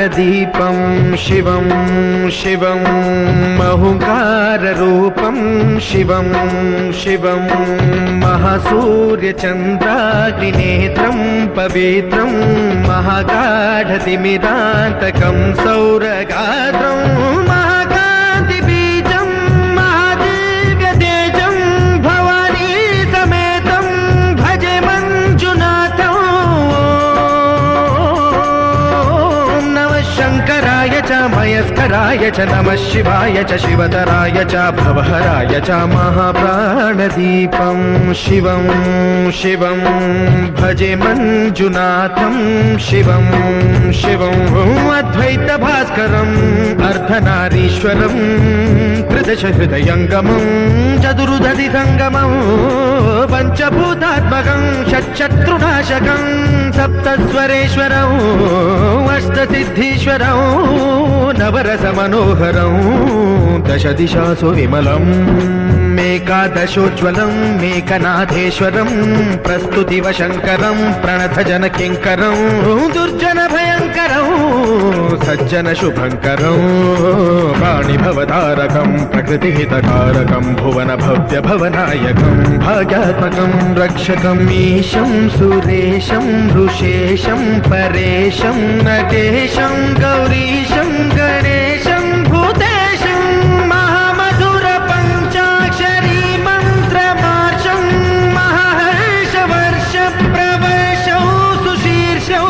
प्राणदीपं शिवं शिवं महुकाररूपं शिवं शिवं महासूर्यचन्द्राग्निनेत्रं पवित्रं महागाढतिमिरान्तकं सौरगात्रं महाकान्तिबीजं महादिव्यतेजं भवानी समेतं भजे मञ्जुनाथं। नमः शङ्कराय च मयस्कराय च नमः शिवाय च शिवतराय च भवहराय च महाप्राणदीपं शिवं शिवं भजे मञ्जुनाथं शिवं शिवं अद्वैतभास्करम् अर्धनारीश्वरं त्रिदशहृदयङ्गमं चतुर्दधिसङ्गमं पञ्चभूतात्मकं षट्शत्रुनाशकं सप्तस्वरेश्वरं अष्टसिद्धीश्वरं नवरसमनोहरं दशदिशासु विमलम् मेकादशोज्ज्वलं मेकनाथेश्वरं प्रस्तुतिवशङ्करं प्रणतजनकिङ्करं दुर्जनभयङ्करं सज्जनशुभङ्करं प्राणिभवतारकं प्रकृतिहितकारकं भुवनभव्यभवनायकं भाग्यात्मकं रक्षकम् ईशं सुरेशं ऋषेशं परेशं नटेशं गौरीशं गणेशं भूतेशं महामधुरपञ्चाक्षरी मन्त्रमार्षं महाहर्षवर्षप्रवर्षौ सुशीर्षौ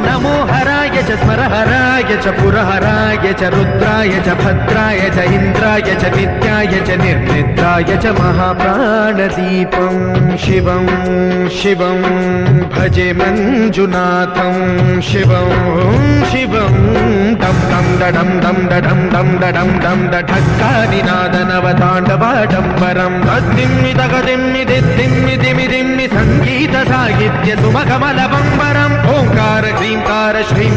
नमो हराय च स्मरहराय च पुरहराय च रुद्राय च भद्राय च इन्द्राय च नित्याय च निर्निद्राय च महाप्राणदीपं शिवं शिवं भजे मञ्जुनाथं शिवं शिवं दं दं दडं दं दडं दं दडं दं दठक्कानिनादनवताण्डवाडम्बरं तद्दिम्मि तगदिम्मि दिद्दिम्मि दिमि दिम्मि सङ्गीतसाहित्य सुमकमलबम्बरम् ओङ्कार क्रीङ्कार श्रीं